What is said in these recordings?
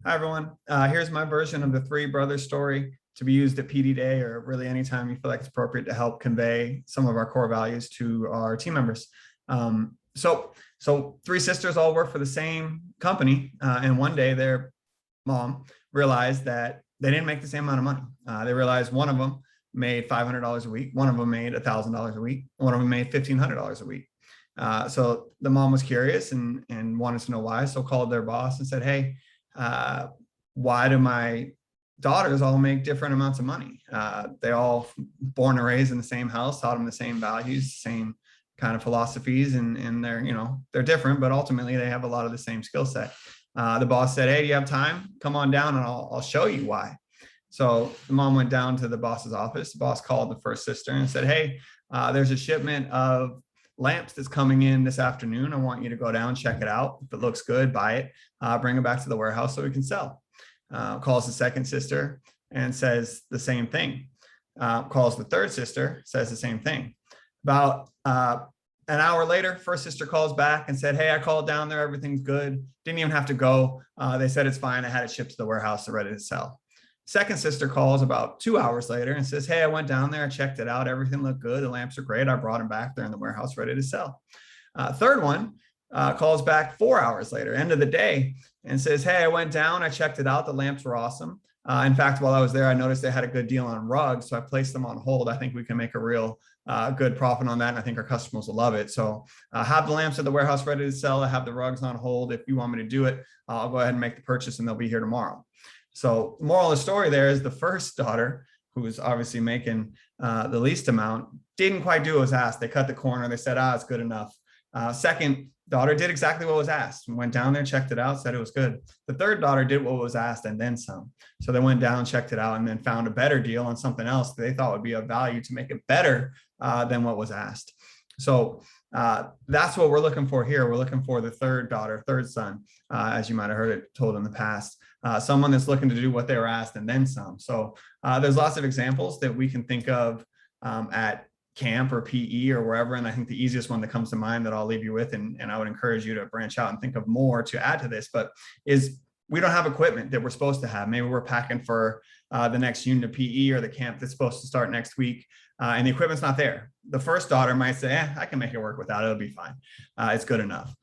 Hi, everyone. Here's my version of the three brothers story to be used at PD Day or really anytime you feel like it's appropriate to help convey some of our core values to our team members. So three sisters all work for the same company, and one day their mom realized that they didn't make the same amount of money. They realized one of them made $500 a week, one of them made $1,000 a week, one of them made $1,500 a week. So the mom was curious and wanted to know why, so called their boss and said, "Hey, uh, why do my daughters all make different amounts of money? They all born and raised in the same house, taught them the same values, same kind of philosophies, and they're different, but ultimately they have a lot of the same skill set." The boss said, "Hey, do you have time? Come on down and I'll show you why." So the mom went down to the boss's office. The boss called the first sister and said, "Hey, there's a shipment of lamps that's coming in this afternoon. I want you to go down, check it out. If it looks good, buy it, bring it back to the warehouse so we can sell." Calls the second sister and says the same thing. Calls the third sister, says the same thing. About an hour later, first sister calls back and said, "Hey, I called down there. Everything's good. Didn't even have to go. They said it's fine. I had it shipped to the warehouse. They're ready to sell." Second sister calls about 2 hours later and says, "Hey, I went down there, I checked it out. Everything looked good. The lamps are great. I brought them back. They're in the warehouse ready to sell." Third one calls back 4 hours later, end of the day, and says, "Hey, I went down, I checked it out. The lamps were awesome. In fact, while I was there, I noticed they had a good deal on rugs, so I placed them on hold. I think we can make a real good profit on that, and I think our customers will love it. So have the lamps at the warehouse ready to sell. I have the rugs on hold. If you want me to do it, I'll go ahead and make the purchase, and they'll be here tomorrow." So the moral of the story there is the first daughter, who was obviously making the least amount, didn't quite do what was asked. They cut the corner. They said, "It's good enough." Second daughter did exactly what was asked, went down there, checked it out, said it was good. The third daughter did what was asked and then some. So they went down, checked it out, and then found a better deal on something else that they thought would be of value to make it better than what was asked. So that's what we're looking for here. We're looking for the third daughter, third son, as you might have heard it told in the past. Someone that's looking to do what they were asked and then some. So there's lots of examples that we can think of at camp or PE or wherever. And I think the easiest one that comes to mind that I'll leave you with, and I would encourage you to branch out and think of more to add to this, but is we don't have equipment that we're supposed to have. Maybe we're packing for the next unit of PE or the camp that's supposed to start next week, and the equipment's not there. The first daughter might say, I can make it work without it. It'll be fine. It's good enough.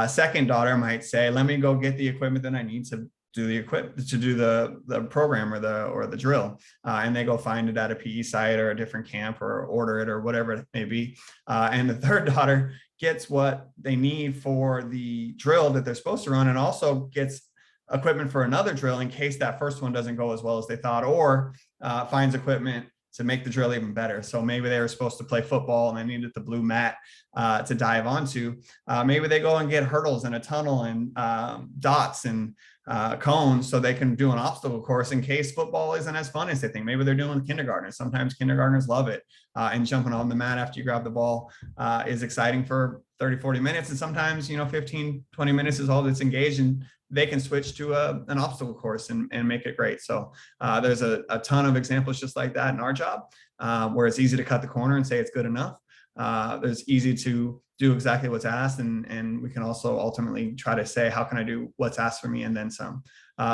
Second daughter might say, let me go get the equipment that I need to do the equipment, to do the program or the drill, and they go find it at a PE site or a different camp or order it or whatever it may be. And the third daughter gets what they need for the drill that they're supposed to run, and also gets equipment for another drill in case that first one doesn't go as well as they thought, or finds equipment to make the drill even better. So maybe they were supposed to play football and they needed the blue mat to dive onto. Maybe they go and get hurdles and a tunnel and dots and cones so they can do an obstacle course in case football isn't as fun as they think. Maybe they're doing kindergartners. Sometimes kindergartners love it. And jumping on the mat after you grab the ball is exciting for 30, 40 minutes. And sometimes, 15, 20 minutes is all that's engaged, and they can switch to an obstacle course and make it great. So there's a ton of examples just like that in our job, where it's easy to cut the corner and say it's good enough. There's easy to do exactly what's asked, and we can also ultimately try to say, how can I do what's asked for me and then some.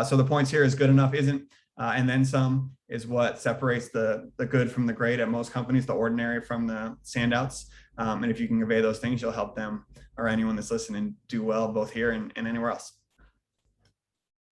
So the points here is good enough isn't, and then some is what separates the good from the great at most companies, the ordinary from the standouts. And if you can convey those things, you'll help them or anyone that's listening do well both here and anywhere else.